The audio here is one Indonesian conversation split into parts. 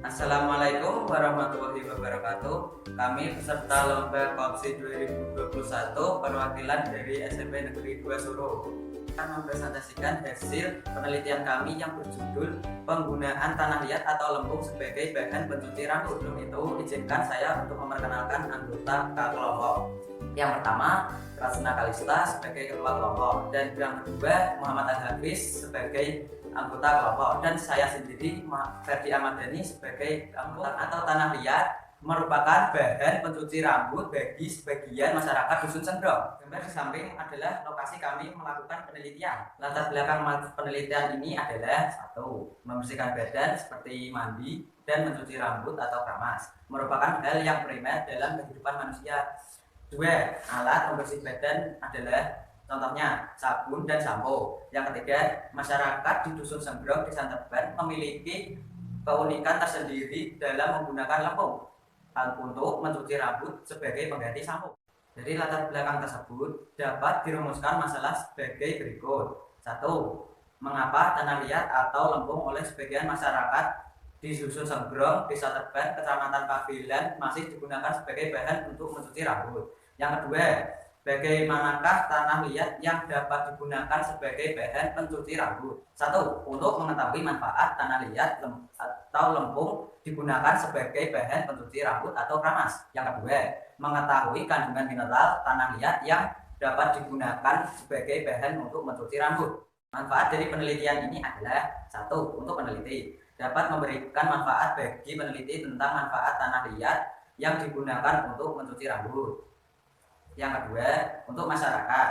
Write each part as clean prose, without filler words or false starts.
Assalamualaikum warahmatullahi wabarakatuh. Kami peserta Lomba Kopsi 2021 perwakilan dari SMP Negeri 2 Solo akan mempresentasikan hasil penelitian kami yang berjudul penggunaan tanah liat atau lempung sebagai bahan pencuci rambut. Sebelum itu, izinkan saya untuk memperkenalkan anggota kelompok. Yang pertama, Rasna Kalista sebagai ketua kelompok, dan yang kedua Muhammad Al-Hafiz sebagai anggota kelompok, dan saya sendiri Ferdi Ahmadani sebagai anggota. Atau tanah liat merupakan bahan pencuci rambut bagi sebagian masyarakat dusun Sendrong. Gambar di samping adalah lokasi kami melakukan penelitian. Latar belakang penelitian ini adalah: 1. Membersihkan badan seperti mandi dan mencuci rambut atau keramas merupakan hal yang primer dalam kehidupan manusia. 2. Alat pembersih badan adalah contohnya sabun dan sampo. Yang ketiga, masyarakat di dusun Sendrong, Desa Teban memiliki keunikan tersendiri dalam menggunakan lempung untuk mencuci rambut sebagai pengganti sampo. Dari latar belakang tersebut dapat dirumuskan masalah sebagai berikut. 1. Mengapa tanah liat atau lempung oleh sebagian masyarakat di dusun Sendrong, Desa Teban, Kecamatan Pabelan masih digunakan sebagai bahan untuk mencuci rambut? Yang kedua, bagaimanakah tanah liat yang dapat digunakan sebagai bahan pencuci rambut? 1. Untuk mengetahui manfaat tanah liat atau lempung digunakan sebagai bahan pencuci rambut atau keramas. Yang kedua, mengetahui kandungan mineral tanah liat yang dapat digunakan sebagai bahan untuk mencuci rambut. Manfaat dari penelitian ini adalah: 1. Untuk peneliti, dapat memberikan manfaat bagi peneliti tentang manfaat tanah liat yang digunakan untuk mencuci rambut. Yang kedua, untuk masyarakat.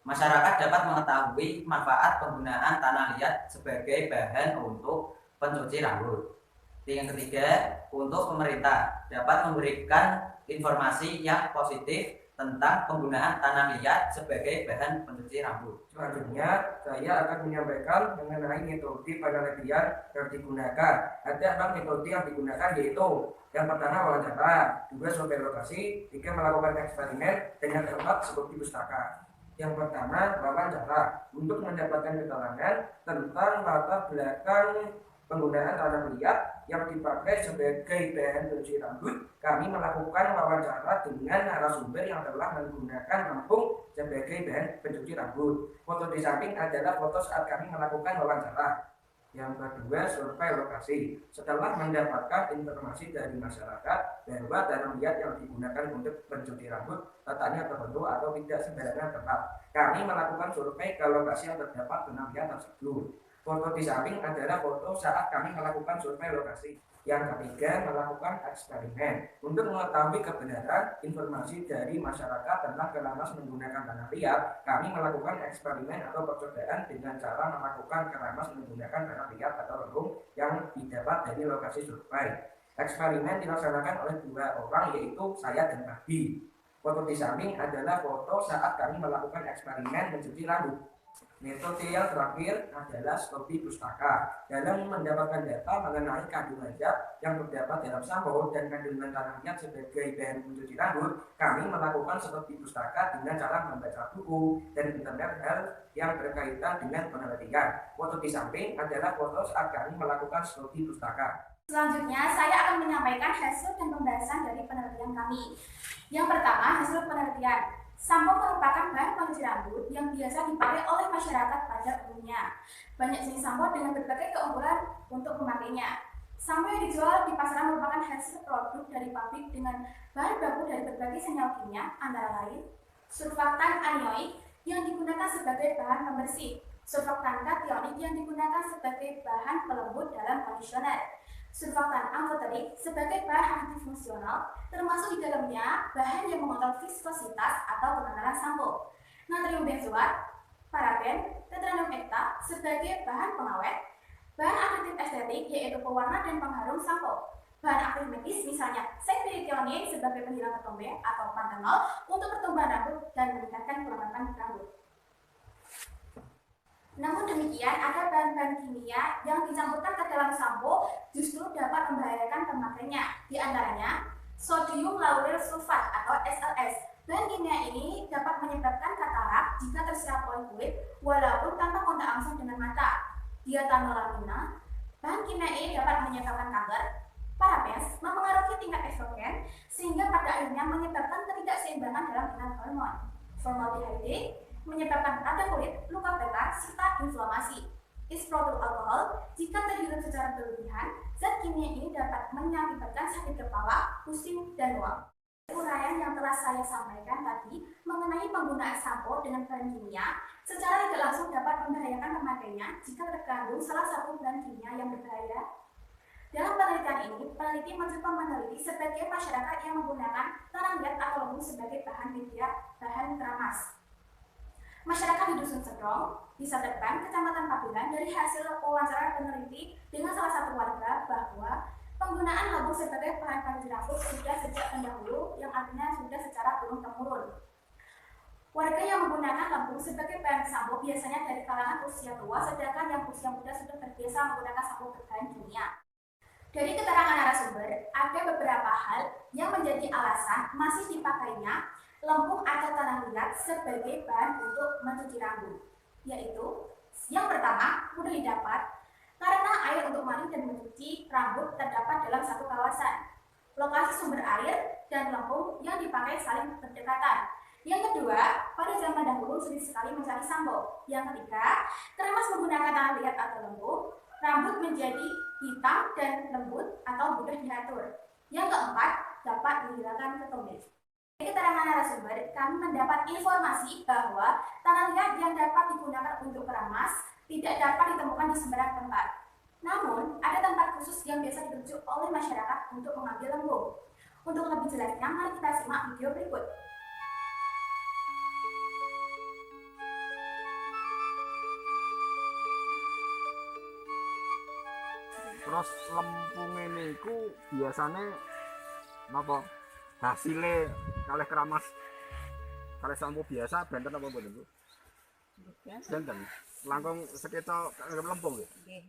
Masyarakat dapat mengetahui manfaat penggunaan tanah liat sebagai bahan untuk pencuci rambut. Yang ketiga, untuk pemerintah, dapat memberikan informasi yang positif tentang penggunaan tanah liat sebagai bahan pencuci rambut. Selanjutnya, saya akan menyampaikan mengenai metode penelitian yang digunakan. Ada 6 metode yang digunakan, yaitu: yang pertama, wawancara; 2. Survei lokasi; 3. Melakukan eksperimen; dan yang keempat, seperti pustaka. Yang pertama, wawancara. Untuk mendapatkan keterangan tentang latar belakang penggunaan tanah liat yang dipakai sebagai bahan pencuci rambut, kami melakukan wawancara dengan narasumber yang telah menggunakan lempung sebagai bahan pencuci rambut. Foto di samping adalah foto saat kami melakukan wawancara. Yang kedua, survei lokasi. Setelah mendapatkan informasi dari masyarakat bahwa tanah liat yang digunakan untuk pencuci rambut letaknya tertentu atau tidak sembarangan tempat, kami melakukan survei ke lokasi yang terdapat tanah liat tersebut. Foto di samping adalah foto saat kami melakukan survei lokasi. Yang ketiga, melakukan eksperimen. Untuk mengetahui kebenaran informasi dari masyarakat tentang keramas menggunakan tanah liat, kami melakukan eksperimen atau percobaan dengan cara melakukan keramas menggunakan tanah liat atau lempung yang didapat dari lokasi survei. Eksperimen dilaksanakan oleh 2 orang, yaitu saya dan Abi. Foto di samping adalah foto saat kami melakukan eksperimen mencuci rambut. Metode yang terakhir adalah studi pustaka. Dalam mendapatkan data mengenai kandungan zat yang terdapat dalam sampo dan kandungan tanah liat sebagai bahan pencuci rambut, kami melakukan studi pustaka dengan cara membaca buku dan internet hal yang berkaitan dengan penelitian. Foto di samping adalah foto saat kami melakukan studi pustaka. Selanjutnya, saya akan menyampaikan hasil dan pembahasan dari penelitian kami. Yang pertama, hasil penelitian. Sampo merupakan bahan pencuci rambut yang biasa dipakai oleh masyarakat pada umumnya. Banyak jenis sampo dengan berbagai keunggulan untuk memakainya. Sampo yang dijual di pasaran merupakan hasil produk dari pabrik dengan bahan baku dari berbagai senyawa kimia, antara lain surfaktan anioik yang digunakan sebagai bahan pembersih, surfaktan kationik yang digunakan sebagai bahan pelembut dalam kondisioner, surfaktan amfoterik sebagai bahan antifungsional, termasuk di dalamnya bahan yang mengontrol viskositas atau pengenalan sampo, natrium benzoat, paraben, tetranom ekta sebagai bahan pengawet, bahan aktif estetik yaitu pewarna dan pengharum sampo, bahan aktif medis misalnya sekpiritionin sebagai penghilang ketombe atau pantenol untuk pertumbuhan rambut dan meningkatkan kelembapan rambut. Namun demikian, ada bahan-bahan kimia yang dicampurkan ke dalam sampo justru dapat membahayakan pemakainya. Di antaranya, sodium lauryl sulfat atau SLS. Bahan kimia ini dapat menyebabkan katarak jika terserap oleh kulit walaupun tanpa kontak langsung dengan mata. Diethanolamina. Bahan kimia ini dapat menyebabkan kanker. Parabens mempengaruhi tingkat estrogen sehingga pada akhirnya menyebabkan ketidakseimbangan dalam tingkat hormon. Formaldehyde menyebabkan radang kulit, luka bakar, serta inflamasi. Isprotil alkohol, jika terhirup secara berlebihan, zat kimia ini dapat mengakibatkan sakit kepala, pusing, dan mual. Uraian yang telah saya sampaikan tadi mengenai penggunaan sampo dengan bahan kimia secara tidak langsung dapat membahayakan pemakainya jika terkandung salah satu bahan kimia yang berbahaya. Dalam penelitian ini, peneliti mencoba meneliti sebagai masyarakat yang menggunakan tanah liat atau lembu sebagai bahan media bahan keramas. Masyarakat di Dusun Sedong, Desa Terbang, Kecamatan Pabelan, dari hasil wawancara peneliti dengan salah satu warga bahwa penggunaan lembu sebagai bahan panci rambut sudah sejak terdahulu, yang artinya sudah secara turun-temurun. Warga yang menggunakan lembu sebagai bahan sampo biasanya dari kalangan usia tua, sedangkan yang usia muda sudah terbiasa menggunakan sampo berbahan kimia. Dari keterangan narasumber, ada beberapa hal yang menjadi alasan masih dipakainya lempung atau tanah liat sebagai bahan untuk mencuci rambut, yaitu yang pertama, mudah didapat karena air untuk mandi dan mencuci rambut terdapat dalam satu kawasan. Lokasi sumber air dan lempung yang dipakai saling berdekatan. Yang kedua, pada zaman dahulu sulit sekali mencari sampo. Yang ketiga, keramas menggunakan tanah liat atau lempung, rambut menjadi hitam dan lembut atau mudah diatur. Yang keempat, dapat menghilangkan ketombe. Dari keterangan narasumber, kami mendapat informasi bahwa tanah liat yang dapat digunakan untuk keramas tidak dapat ditemukan di sembarang tempat. Namun, ada tempat khusus yang biasa dituju oleh masyarakat untuk mengambil lembung. Untuk lebih jelasnya, mari kita simak video berikut. Terus lempung ini ku biasanya napa hasilnya kalih keramas kalih sampo biasa benten apa mboten Bu? Benten. Langkung sekitar lempung nggih. Nggih.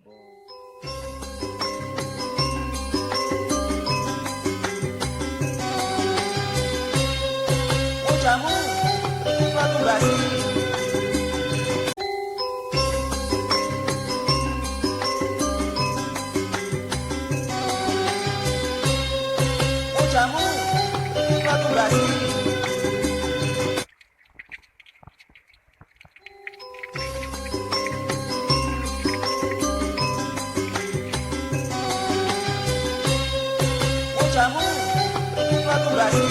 Oh jamu, ini batu basi. Jamu, ini batu basi. Oh jamu, ini batu basi.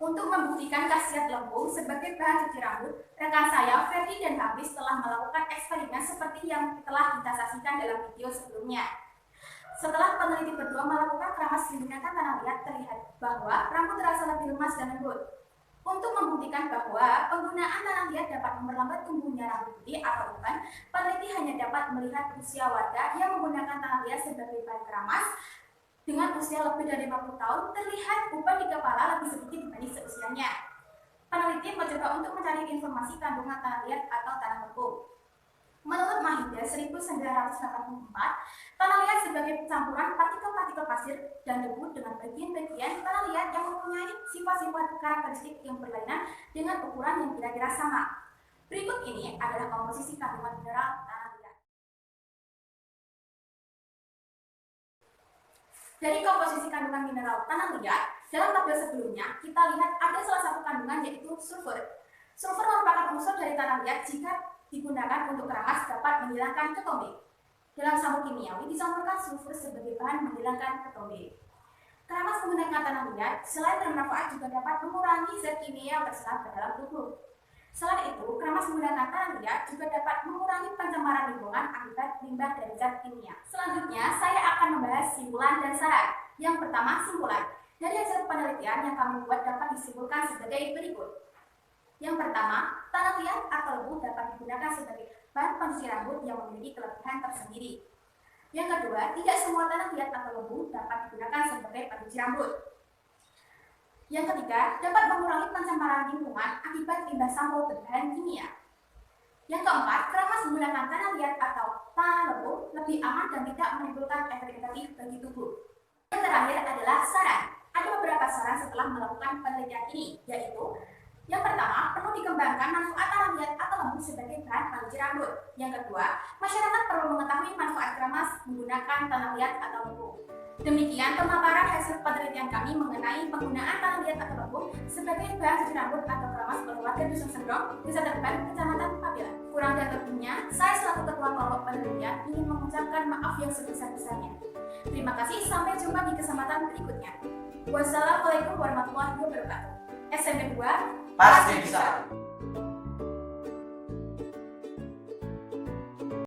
Untuk membuktikan khasiat lempung sebagai bahan cuci rambut, rekan saya, Ferdi dan Hafiz telah melakukan eksperimen seperti yang telah kita saksikan dalam video sebelumnya. Setelah peneliti berdua melakukan keramas menggunakan tanah liat, terlihat bahwa rambut terasa lebih lemas dan lembut. Untuk membuktikan bahwa penggunaan tanah liat dapat memperlambat tumbuhnya rambut putih atau bukan, peneliti hanya dapat melihat usia warga yang menggunakan tanah liat sebagai bahan keramas. Dengan usia lebih dari 50 tahun, terlihat uban di kepala lebih sedikit dibanding seusianya. Peneliti mencoba untuk mencari informasi kandungan tanah liat atau tanah lempung. Menurut Mahida 1984, tanah liat sebagai campuran partikel-partikel pasir dan debu dengan bagian-bagian tanah liat yang mempunyai sifat-sifat karakteristik yang berlainan dengan ukuran yang kira-kira sama. Berikut ini adalah komposisi kandungan mineral tanah liat. Dari komposisi kandungan mineral tanah liat, dalam tabel sebelumnya kita lihat ada salah satu kandungan yaitu sulfur. Sulfur merupakan unsur dari tanah liat jika digunakan untuk keramas dapat menghilangkan ketombe. Dalam sampo kimiawi dicampurkan sulfur sebagai bahan menghilangkan ketombe. Keramas menggunakan tanah liat selain bermanfaat juga dapat mengurangi zat kimia yang terserap ke dalam tubuh. Selain itu, keramas menggunakan tanah liat juga dapat mengurangi pencemaran lingkungan akibat limbah dari zat kimia. Selanjutnya, saya akan membahas simpulan dan syarat. Yang pertama, simpulan. Dari hasil penelitian yang kami buat dapat disimpulkan sebagai berikut. Yang pertama, tanah liat atau lembu dapat digunakan sebagai bahan pencuci rambut yang memiliki kelebihan tersendiri. Yang kedua, tidak semua tanah liat atau lembu dapat digunakan sebagai pencuci rambut. Yang ketiga, dapat mengurangi pencemaran lingkungan akibat limbah sampo berbahan kimia. Yang keempat, keramas menggunakan tanah liat atau tanah lembu lebih aman dan tidak menimbulkan efek negatif bagi tubuh. Yang terakhir adalah saran. Ada beberapa saran setelah melakukan penelitian ini, yaitu Yang pertama, perlu dikembangkan manfaat tanah liat atau lembu sebagai bahan penguji rambut. Yang kedua, masyarakat perlu mengetahui manfaat keramas menggunakan tanah liat atau lembu. Demikian pemaparan hasil penelitian kami mengenai penggunaan tanah liat atau lembu sebagai bahan cuci rambut atau keramas oleh warga Dusun Sendrong, Desa Terban, Kecamatan Pabilan. Kurang dan lebihnya, saya selaku Ketua Kelompok Penelitian ingin mengucapkan maaf yang sebesar-besarnya. Terima kasih, sampai jumpa di kesempatan berikutnya. Wassalamualaikum warahmatullahi wabarakatuh. SMP 2 Pasti bisa.